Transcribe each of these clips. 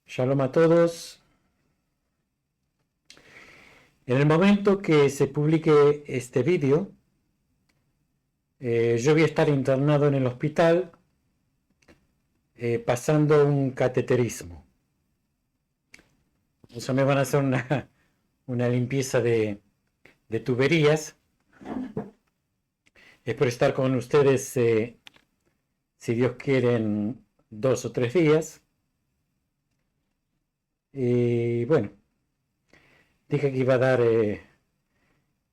Shalom a todos. En el momento que se publique este vídeo, yo voy a estar internado en el hospital pasando un cateterismo. O sea, me van a hacer una limpieza de tuberías. Espero estar con ustedes, si Dios quiere, en 2 o 3 días. Y bueno, dije que iba a dar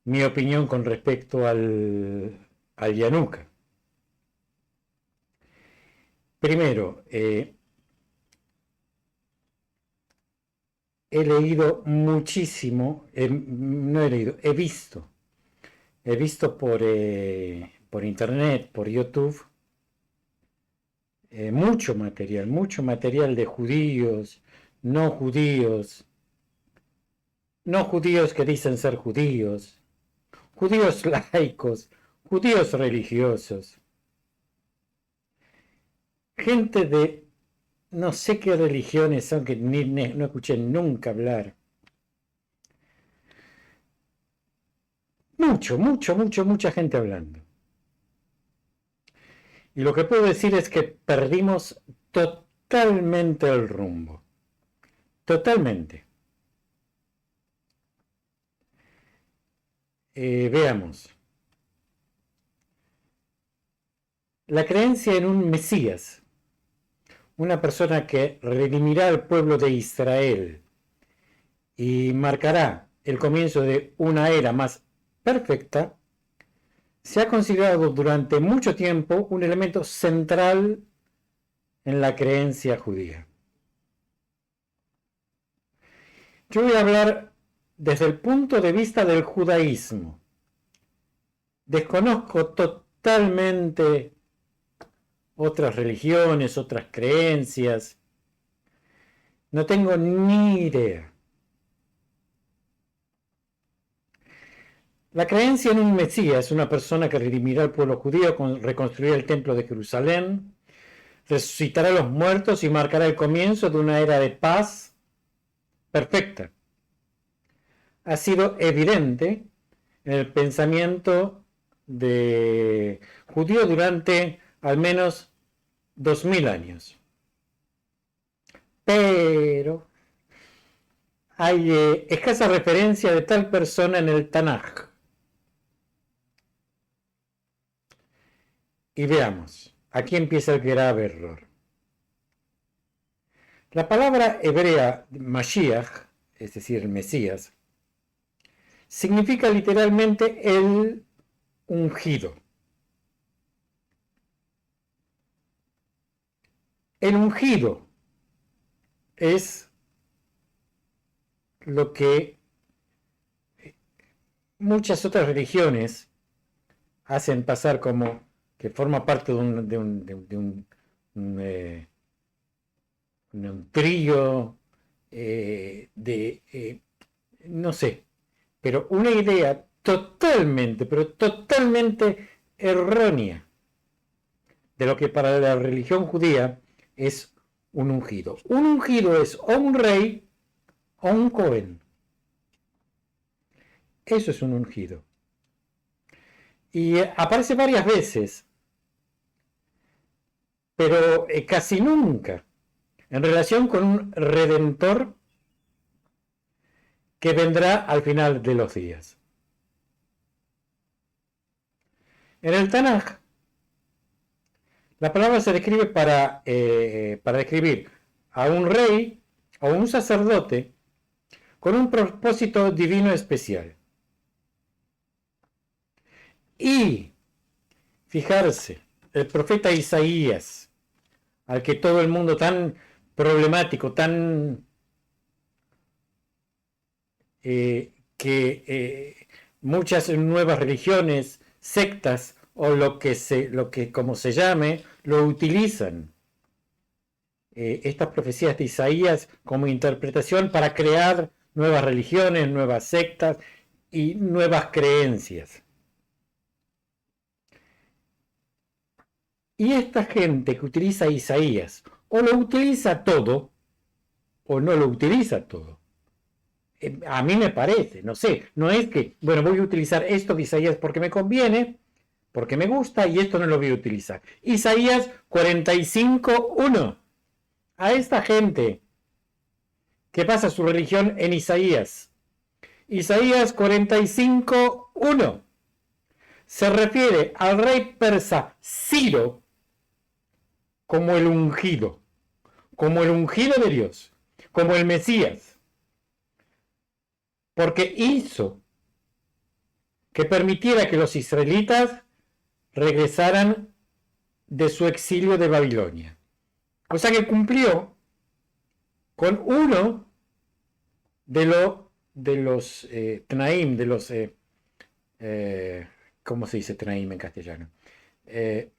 mi opinión con respecto al Yanuka. Primero, he leído muchísimo, no he leído, he visto por internet, por YouTube, mucho material de judíos, no judíos, no judíos que dicen ser judíos, judíos laicos, judíos religiosos, gente de no sé qué religiones son que no escuché nunca hablar. Mucha gente hablando. Y lo que puedo decir es que perdimos totalmente el rumbo. Totalmente. Veamos. La creencia en un Mesías, una persona que redimirá al pueblo de Israel y marcará el comienzo de una era más perfecta, se ha considerado durante mucho tiempo un elemento central en la creencia judía. Yo voy a hablar desde el punto de vista del judaísmo. Desconozco totalmente otras religiones, otras creencias. No tengo ni idea. La creencia en un Mesías, una persona que redimirá al pueblo judío, reconstruirá el templo de Jerusalén, resucitará a los muertos y marcará el comienzo de una era de paz perfecta, ha sido evidente en el pensamiento de judío durante al menos 2000 años. Pero hay escasa referencia de tal persona en el Tanaj. Y veamos, aquí empieza el grave error. La palabra hebrea Mashiach, es decir, el Mesías, significa literalmente el ungido. El ungido es lo que muchas otras religiones hacen pasar como que forma parte un trío no sé, pero una idea totalmente, pero totalmente errónea de lo que para la religión judía es un ungido. Un ungido es o un rey o un cohen. Eso es un ungido. Y aparece varias veces, pero casi nunca en relación con un redentor que vendrá al final de los días. En el Tanaj, la palabra se describe para describir a un rey o un sacerdote con un propósito divino especial. Y fijarse, el profeta Isaías, al que todo el mundo tan problemático, tan muchas nuevas religiones, sectas o lo que como se llame, lo utilizan. Estas profecías de Isaías como interpretación para crear nuevas religiones, nuevas sectas y nuevas creencias. Y esta gente que utiliza Isaías o lo utiliza todo, o no lo utiliza todo. A mí me parece, no sé, no es que, bueno, voy a utilizar esto de Isaías porque me conviene, porque me gusta, y esto no lo voy a utilizar. Isaías 45:1. A esta gente que basa su religión en Isaías. Isaías 45:1 se refiere al rey persa Ciro como el ungido de Dios, como el Mesías, porque hizo que permitiera que los israelitas regresaran de su exilio de Babilonia. O sea que cumplió con uno de los Tnaim, de los ¿cómo se dice Tnaim en castellano? De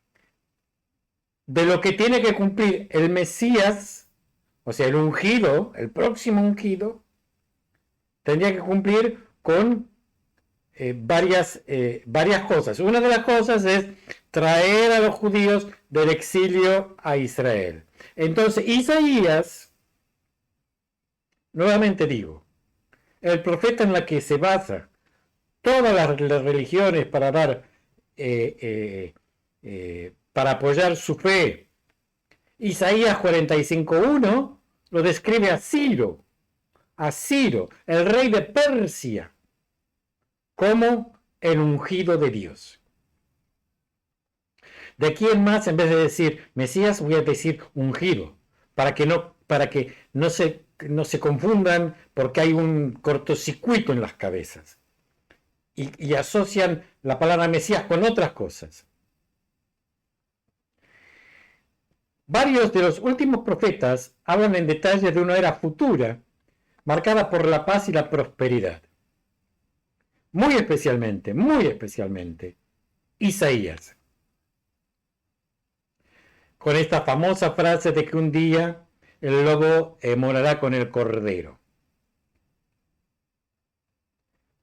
lo que tiene que cumplir el Mesías, o sea, el ungido, el próximo ungido, tendría que cumplir con varias cosas. Una de las cosas es traer a los judíos del exilio a Israel. Entonces, Isaías, nuevamente digo, el profeta en la que se basa todas las religiones para dar, para apoyar su fe, Isaías 45:1 lo describe a Ciro, el rey de Persia, como el ungido de Dios. De aquí en más, en vez de decir Mesías, voy a decir ungido, para que no se confundan, porque hay un cortocircuito en las cabezas y asocian la palabra Mesías con otras cosas. Varios de los últimos profetas hablan en detalle de una era futura marcada por la paz y la prosperidad. Muy especialmente, Isaías. Con esta famosa frase de que un día el lobo morará con el cordero.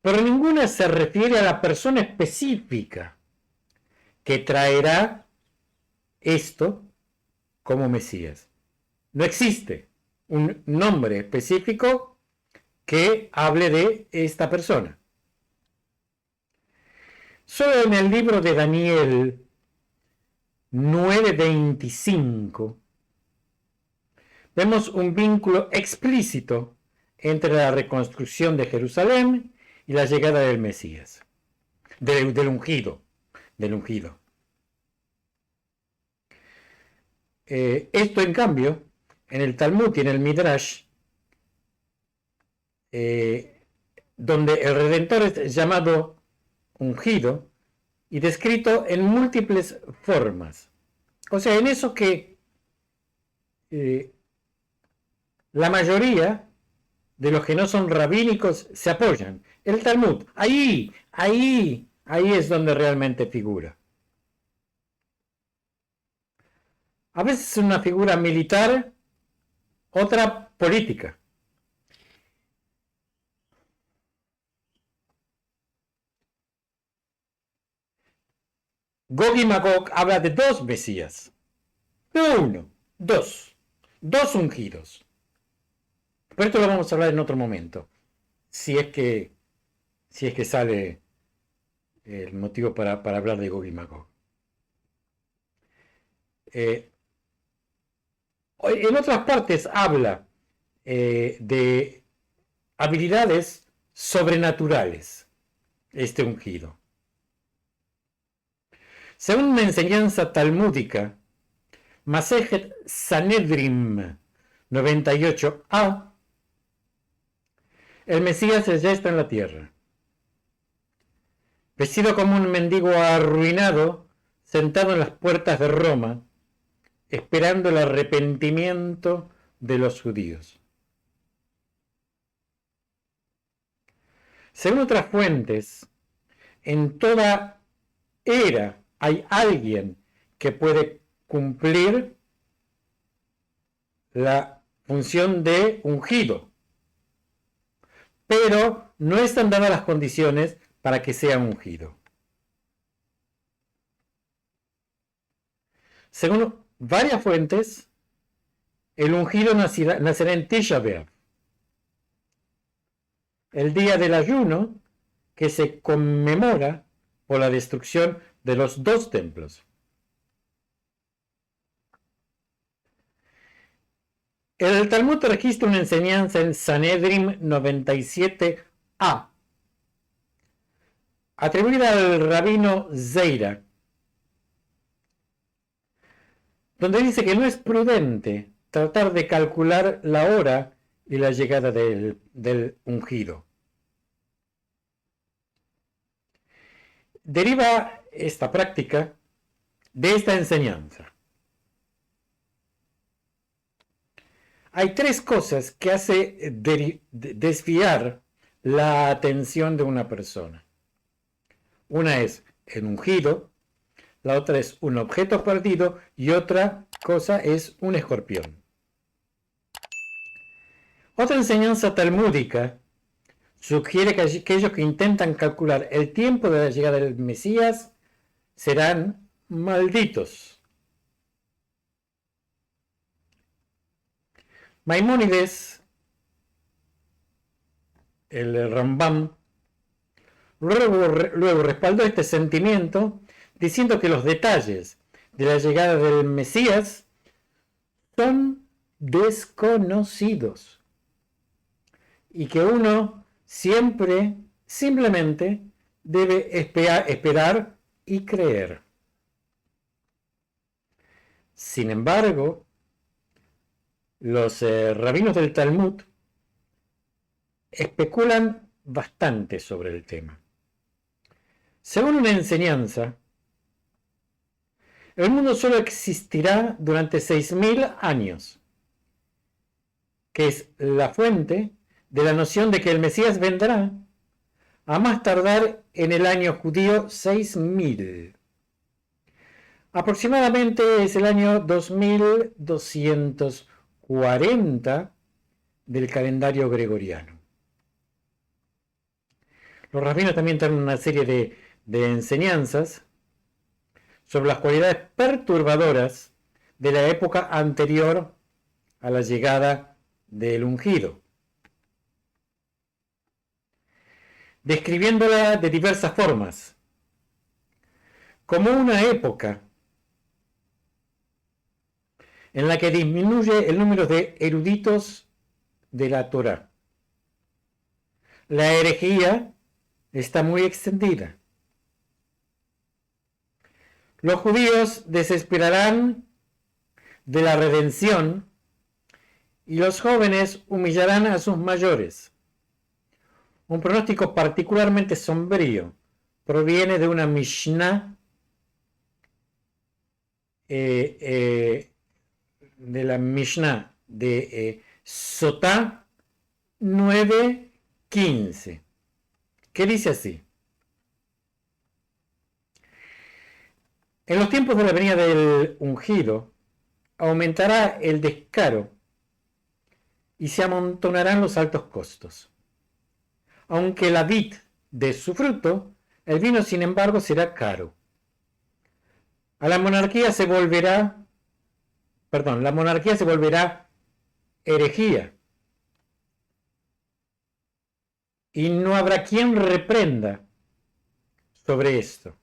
Pero ninguna se refiere a la persona específica que traerá esto como Mesías. No existe un nombre específico que hable de esta persona. Solo en el libro de Daniel 9:25 vemos un vínculo explícito entre la reconstrucción de Jerusalén y la llegada del Mesías, del ungido. Esto, en cambio, en el Talmud y en el Midrash, donde el Redentor es llamado ungido y descrito en múltiples formas. O sea, en eso que la mayoría de los que no son rabínicos se apoyan. El Talmud, ahí es donde realmente figura. A veces una figura militar, otra política. Gog y Magog habla de dos Mesías. No uno, dos. Dos ungidos. Pero esto lo vamos a hablar en otro momento. Si es que sale el motivo para hablar de Gog y Magog. En otras partes habla de habilidades sobrenaturales, este ungido. Según una enseñanza talmúdica, Masejet Sanedrim 98a, el Mesías ya está en la tierra, vestido como un mendigo arruinado, sentado en las puertas de Roma, esperando el arrepentimiento de los judíos. Según otras fuentes, en toda era hay alguien que puede cumplir la función de ungido, pero no están dadas las condiciones para que sea ungido. Según varias fuentes, El ungido nacerá en Tisha B'Av, el día del ayuno que se conmemora por la destrucción de los dos templos. El Talmud registra una enseñanza en Sanedrim 97a, atribuida al rabino Zeira, donde dice que no es prudente tratar de calcular la hora y la llegada del ungido. Deriva esta práctica de esta enseñanza. Hay tres cosas que hace desviar la atención de una persona. Una es el ungido, la otra es un objeto perdido y otra cosa es un escorpión. Otra enseñanza talmúdica sugiere que aquellos que intentan calcular el tiempo de la llegada del Mesías serán malditos. Maimónides, el Rambam, luego respaldó este sentimiento diciendo que los detalles de la llegada del Mesías son desconocidos y que uno simplemente debe esperar y creer. Sin embargo, los rabinos del Talmud especulan bastante sobre el tema. Según una enseñanza, el mundo solo existirá durante 6000 años, que es la fuente de la noción de que el Mesías vendrá a más tardar en el año judío 6000. Aproximadamente es el año 2240 del calendario gregoriano. Los rabinos también tienen una serie de enseñanzas sobre las cualidades perturbadoras de la época anterior a la llegada del ungido, describiéndola de diversas formas, como una época en la que disminuye el número de eruditos de la Torá. La herejía está muy extendida. Los judíos desesperarán de la redención y los jóvenes humillarán a sus mayores. Un pronóstico particularmente sombrío proviene de una Mishnah de Sotá 9:15, que dice así: en los tiempos de la venida del ungido aumentará el descaro y se amontonarán los altos costos. Aunque la vid dé su fruto, el vino sin embargo será caro. La monarquía se volverá herejía y no habrá quien reprenda sobre esto.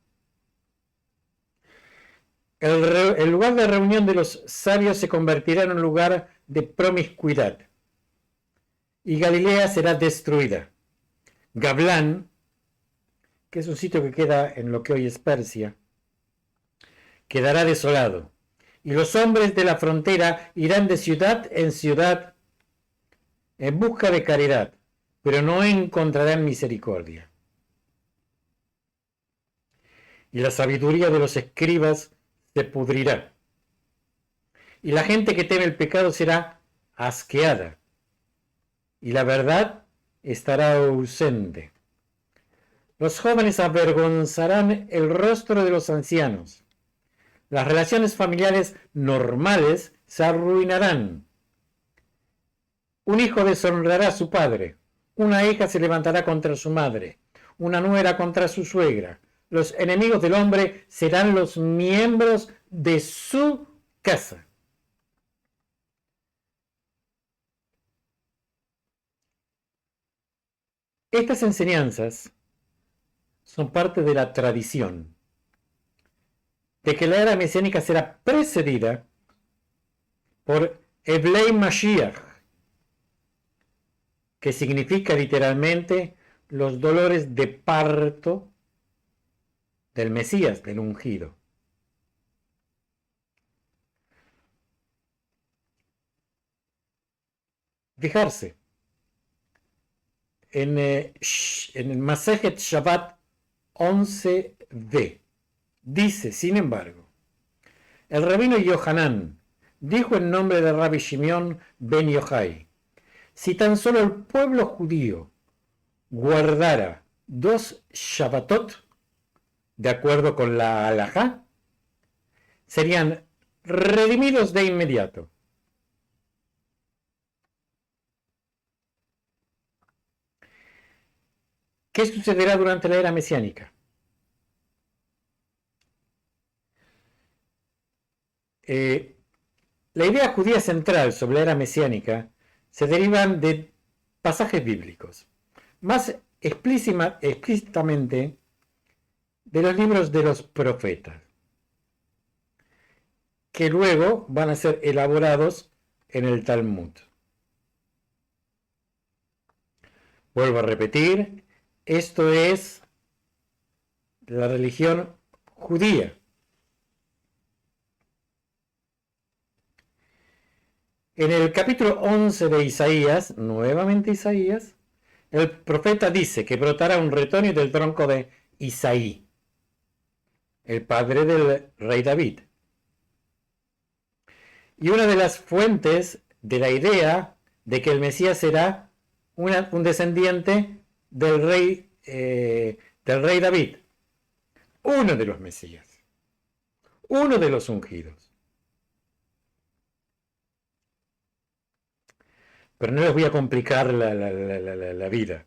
El lugar de reunión de los sabios se convertirá en un lugar de promiscuidad y Galilea será destruida. Gablán, que es un sitio que queda en lo que hoy es Persia, quedará desolado, y los hombres de la frontera irán de ciudad en ciudad en busca de caridad, pero no encontrarán misericordia. Y la sabiduría de los escribas se pudrirá, y la gente que teme el pecado será asqueada, y la verdad estará ausente. Los jóvenes avergonzarán el rostro de los ancianos. Las relaciones familiares normales se arruinarán. Un hijo deshonrará a su padre. Una hija se levantará contra su madre. Una nuera contra su suegra. Los enemigos del hombre serán los miembros de su casa. Estas enseñanzas son parte de la tradición de que la era mesiánica será precedida por Evlei Mashiach, que significa literalmente los dolores de parto del Mesías, del ungido. Fijarse, en el Masejet Shabbat 11b, dice, sin embargo, el rabino Yohanan dijo en nombre de Rabbi Shimon ben Yochai, si tan solo el pueblo judío guardara 2 Shabbatot, de acuerdo con la halajá, serían redimidos de inmediato. ¿Qué sucederá durante la era mesiánica? La idea judía central sobre la era mesiánica se derivan de pasajes bíblicos, más explícitamente de los libros de los profetas, que luego van a ser elaborados en el Talmud. Vuelvo a repetir, esto es la religión judía. En el capítulo 11 de Isaías, nuevamente Isaías, el profeta dice que brotará un retoño del tronco de Isaí, el padre del rey David. Y una de las fuentes de la idea de que el Mesías será un descendiente del rey David, uno de los Mesías, uno de los ungidos. Pero no les voy a complicar la vida.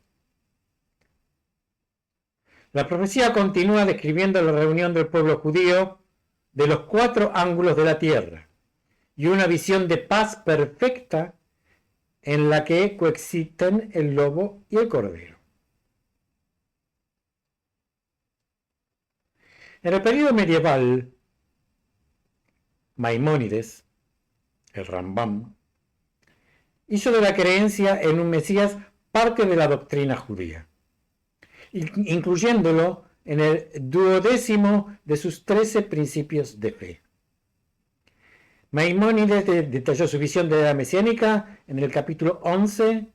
La profecía continúa describiendo la reunión del pueblo judío de los 4 ángulos de la tierra y una visión de paz perfecta en la que coexisten el lobo y el cordero. En el periodo medieval, Maimónides, el Rambam, hizo de la creencia en un Mesías parte de la doctrina judía, incluyéndolo en el 12º de sus 13 principios de fe. Maimónides detalló su visión de la era mesiánica en el capítulo 11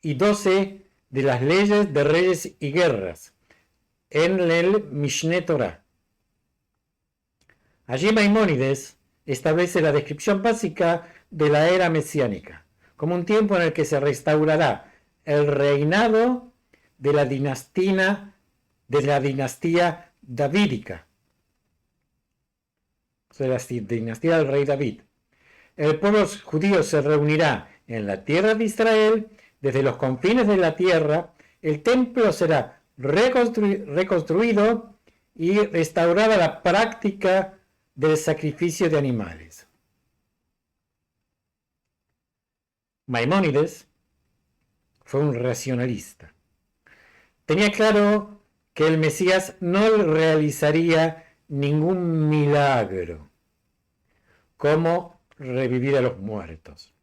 y 12 de las leyes de reyes y guerras, en el Mishneh Torah. Allí Maimónides establece la descripción básica de la era mesiánica, como un tiempo en el que se restaurará el reinado de la dinastía davídica, de la dinastía del rey David. El pueblo judío se reunirá en la tierra de Israel, desde los confines de la tierra, el templo será reconstruido y restaurada la práctica del sacrificio de animales. Maimónides fue un racionalista. Tenía claro que el Mesías no realizaría ningún milagro, como revivir a los muertos.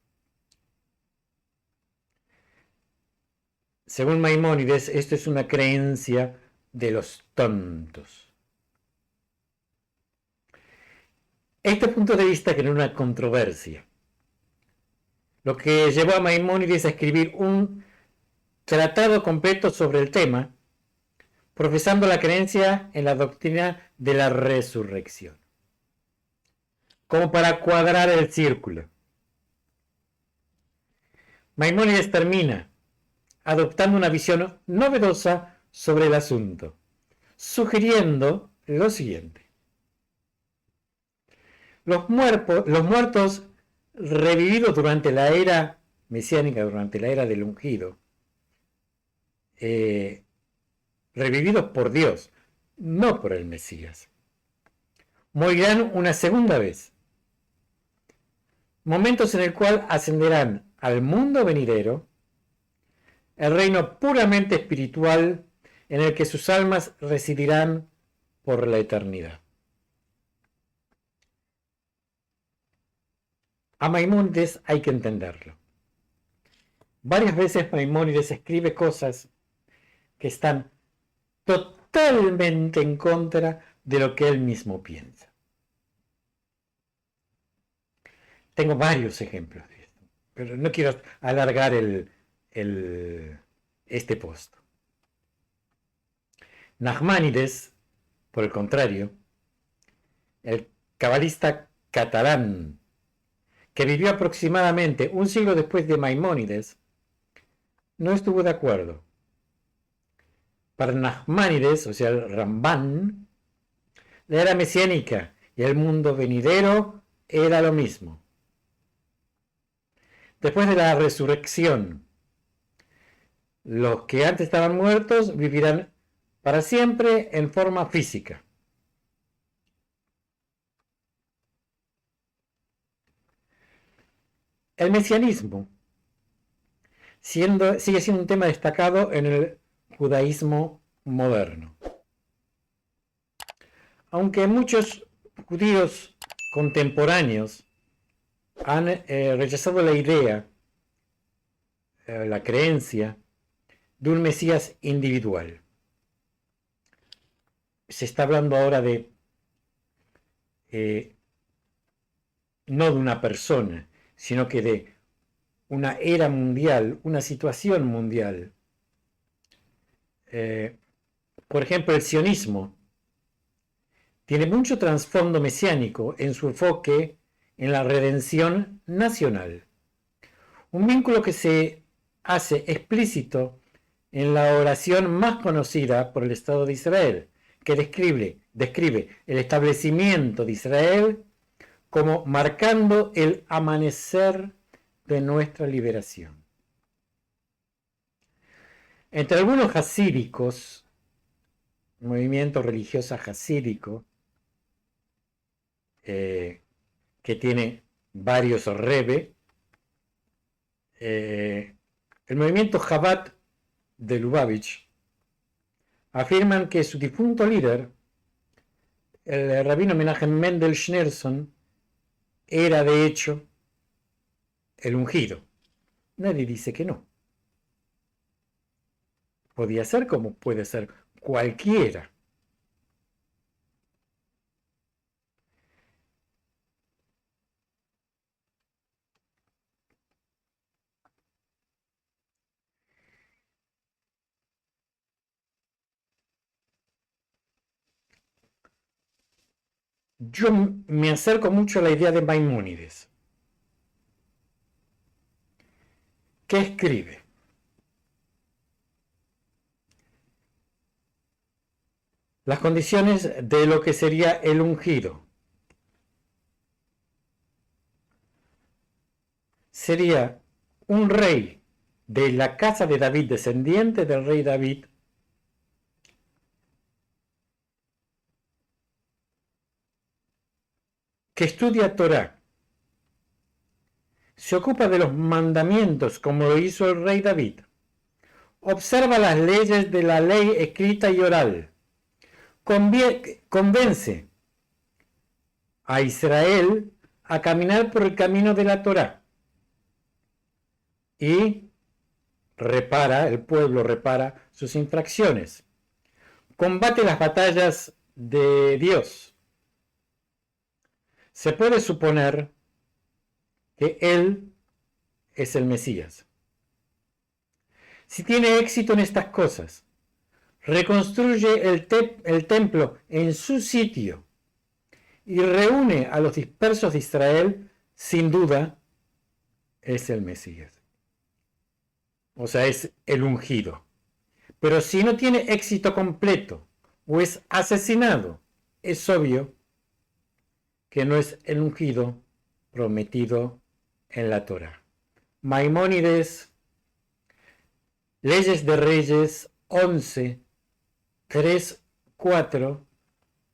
Según Maimónides, esto es una creencia de los tontos. Este punto de vista creó una controversia, lo que llevó a Maimónides a escribir un tratado completo sobre el tema, profesando la creencia en la doctrina de la resurrección. Como para cuadrar el círculo, Maimónides termina adoptando una visión novedosa sobre el asunto, sugiriendo lo siguiente: los muertos revividos durante la era mesiánica, durante la era del ungido, revividos por Dios, no por el Mesías, morirán una segunda vez, momentos en el cual ascenderán al mundo venidero el reino puramente espiritual en el que sus almas residirán por la eternidad. A Maimónides hay que entenderlo. Varias veces Maimónides escribe cosas que están totalmente en contra de lo que él mismo piensa. Tengo varios ejemplos de esto, pero no quiero alargar este post. Nachmanides, por el contrario, el cabalista catalán, que vivió aproximadamente un siglo después de Maimónides, no estuvo de acuerdo. Para Nachmanides, o sea, el Ramban, la era mesiánica y el mundo venidero era lo mismo. Después de la resurrección, los que antes estaban muertos vivirán para siempre en forma física. El mesianismo sigue siendo un tema destacado en el judaísmo moderno. Aunque muchos judíos contemporáneos han rechazado la idea, la creencia de un Mesías individual. Se está hablando ahora de no de una persona, sino que de una era mundial, una situación mundial. Por ejemplo, el sionismo tiene mucho trasfondo mesiánico en su enfoque en la redención nacional. Un vínculo que se hace explícito en la oración más conocida por el Estado de Israel, que describe el establecimiento de Israel como marcando el amanecer de nuestra liberación. Entre algunos hasídicos, movimiento religioso hasídico, que tiene varios rebbe, el movimiento Chabad de Lubavitch, afirman que su difunto líder, el rabino Menachem Mendel Schneerson, era de hecho el ungido. Nadie dice que no. Podía ser como puede ser cualquiera. Yo me acerco mucho a la idea de Maimónides, que escribe: las condiciones de lo que sería el ungido sería un rey de la casa de David, descendiente del rey David, que estudia Torah, se ocupa de los mandamientos como lo hizo el rey David, observa las leyes de la ley escrita y oral, convence a Israel a caminar por el camino de la Torah y el pueblo repara sus infracciones, combate las batallas de Dios. Se puede suponer que él es el Mesías. Si tiene éxito en estas cosas, reconstruye el templo en su sitio y reúne a los dispersos de Israel, sin duda es el Mesías. O sea, es el ungido. Pero si no tiene éxito completo o es asesinado, es obvio que no es el ungido prometido en la Torah. Maimónides, Leyes de Reyes 11, 3, 4,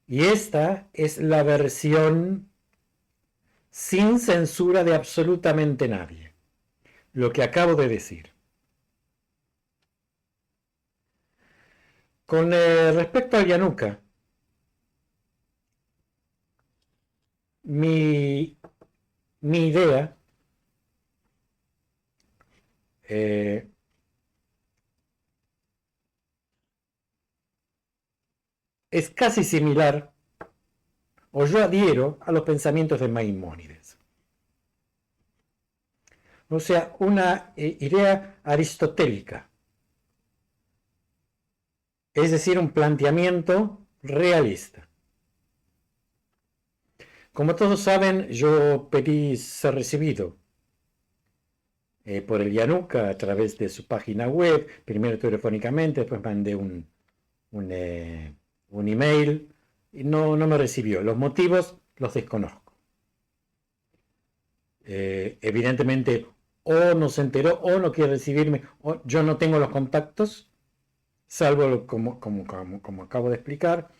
y esta es la versión sin censura de absolutamente nadie. Lo que acabo de decir. Con respecto al Yanuka, mi idea es casi similar, o yo adhiero a los pensamientos de Maimónides. O sea, una idea aristotélica, es decir, un planteamiento realista. Como todos saben, yo pedí ser recibido por el Yanuka a través de su página web, primero telefónicamente, después mandé un email y no me recibió. Los motivos los desconozco. Evidentemente, o no se enteró o no quiere recibirme, o yo no tengo los contactos, salvo como acabo de explicar,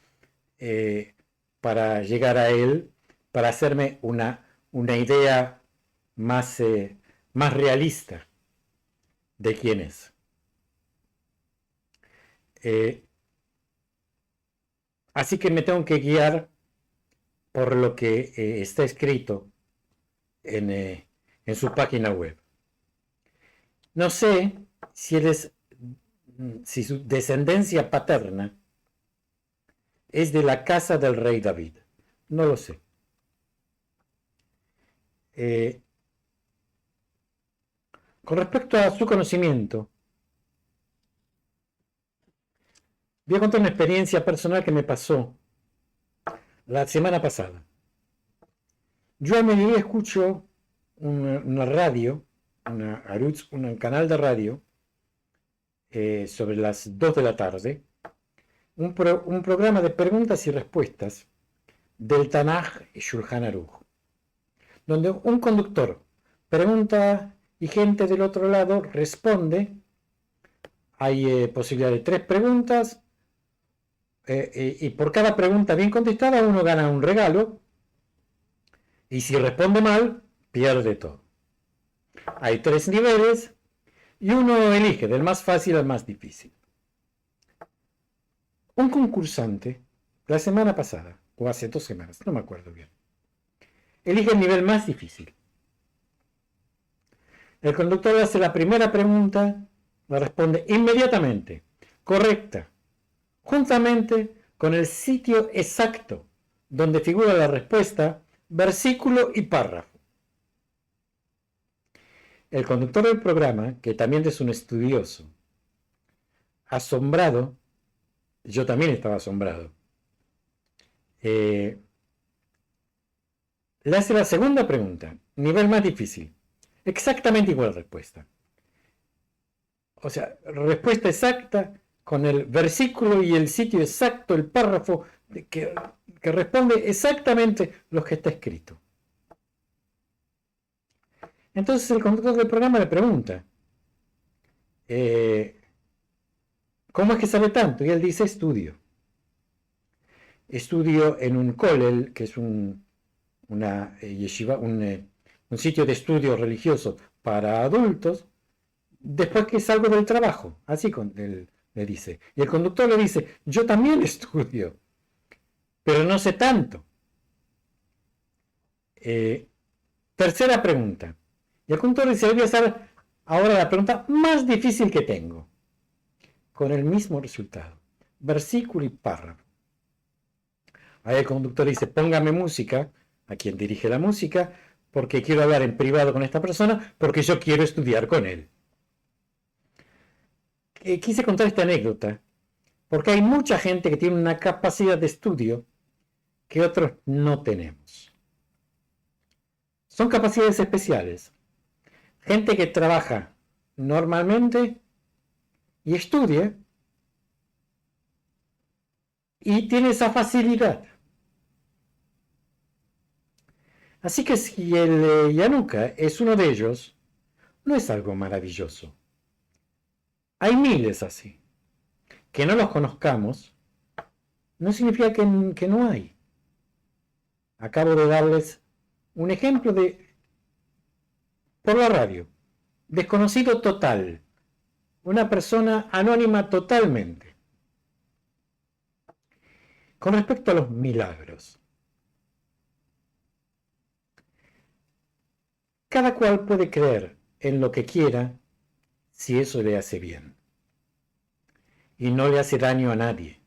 para llegar a él, para hacerme una idea más realista de quién es. Así que me tengo que guiar por lo que está escrito en su página web. No sé si su descendencia paterna es de la casa del rey David. No lo sé. Con respecto a su conocimiento, voy a contar una experiencia personal que me pasó la semana pasada. Yo a mediodía escucho una radio, un canal de radio, sobre las 2 de la tarde, un programa de preguntas y respuestas del Tanaj y Shulchan Aruch, donde un conductor pregunta y gente del otro lado responde. Hay posibilidad de 3 preguntas, y por cada pregunta bien contestada uno gana un regalo, y si responde mal, pierde todo. Hay 3 niveles y uno elige del más fácil al más difícil. Un concursante, la semana pasada, o hace 2 semanas, no me acuerdo bien, elige el nivel más difícil. El conductor hace la primera pregunta, la responde inmediatamente, correcta, juntamente con el sitio exacto donde figura la respuesta, versículo y párrafo. El conductor del programa, que también es un estudioso, asombrado, yo también estaba asombrado, le hace la segunda pregunta, nivel más difícil, exactamente igual respuesta. O sea, respuesta exacta con el versículo y el sitio exacto, el párrafo que responde exactamente lo que está escrito. Entonces el conductor del programa le pregunta, ¿cómo es que sabe tanto? Y él dice, estudio en un kollel, que es una yeshiva, un sitio de estudio religioso para adultos, después que salgo del trabajo, así le dice. Y el conductor le dice, yo también estudio, pero no sé tanto. Tercera pregunta. Y el conductor dice, voy a hacer ahora la pregunta más difícil que tengo, con el mismo resultado, versículo y párrafo. Ahí el conductor dice, póngame música, a quien dirige la música, porque quiero hablar en privado con esta persona, porque yo quiero estudiar con él. Quise contar esta anécdota, porque hay mucha gente que tiene una capacidad de estudio que otros no tenemos. Son capacidades especiales. Gente que trabaja normalmente y estudia y tiene esa facilidad. Así que si el Yanuka es uno de ellos, no es algo maravilloso. Hay miles así. Que no los conozcamos no significa que no hay. Acabo de darles un ejemplo por la radio. Desconocido total. Una persona anónima totalmente. Con respecto a los milagros, cada cual puede creer en lo que quiera si eso le hace bien y no le hace daño a nadie.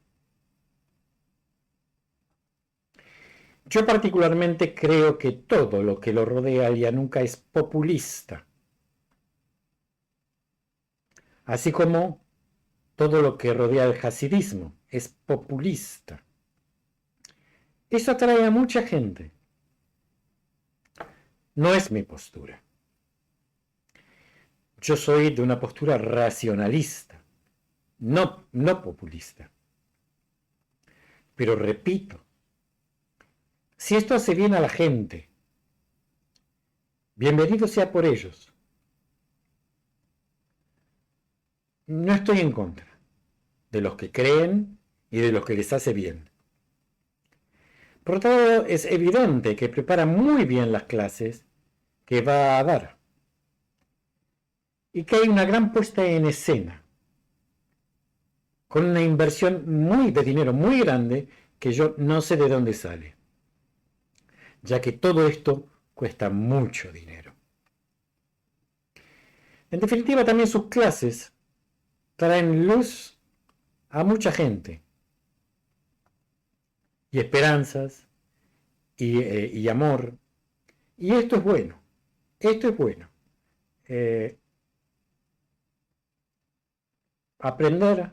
Yo particularmente creo que todo lo que lo rodea al Yanuka es populista, así como todo lo que rodea al hasidismo es populista. Eso atrae a mucha gente. No es mi postura. Yo soy de una postura racionalista, no populista. Pero repito, si esto hace bien a la gente, bienvenido sea por ellos. No estoy en contra de los que creen y de los que les hace bien. Por otro lado, es evidente que prepara muy bien las clases que va a dar y que hay una gran puesta en escena con una inversión de dinero muy grande que yo no sé de dónde sale, ya que todo esto cuesta mucho dinero. En definitiva, también sus clases traen luz a mucha gente y esperanzas y amor, y esto es bueno, esto es bueno. Aprender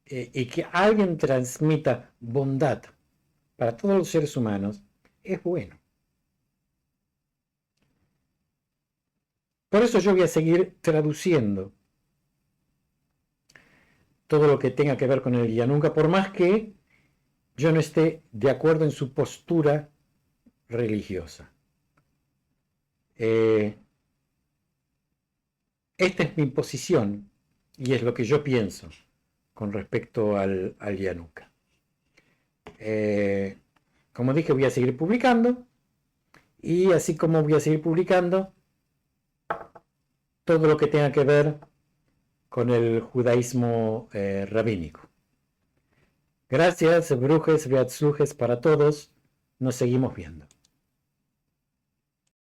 y que alguien transmita bondad para todos los seres humanos es bueno. Por eso yo voy a seguir traduciendo todo lo que tenga que ver con el Yanuka, por más que yo no esté de acuerdo en su postura religiosa. Esta es mi posición y es lo que yo pienso con respecto al Yanuka. Como dije, voy a seguir publicando y así como voy a seguir publicando todo lo que tenga que ver con el judaísmo rabínico. Gracias, brujes, beatzlujes para todos. Nos seguimos viendo.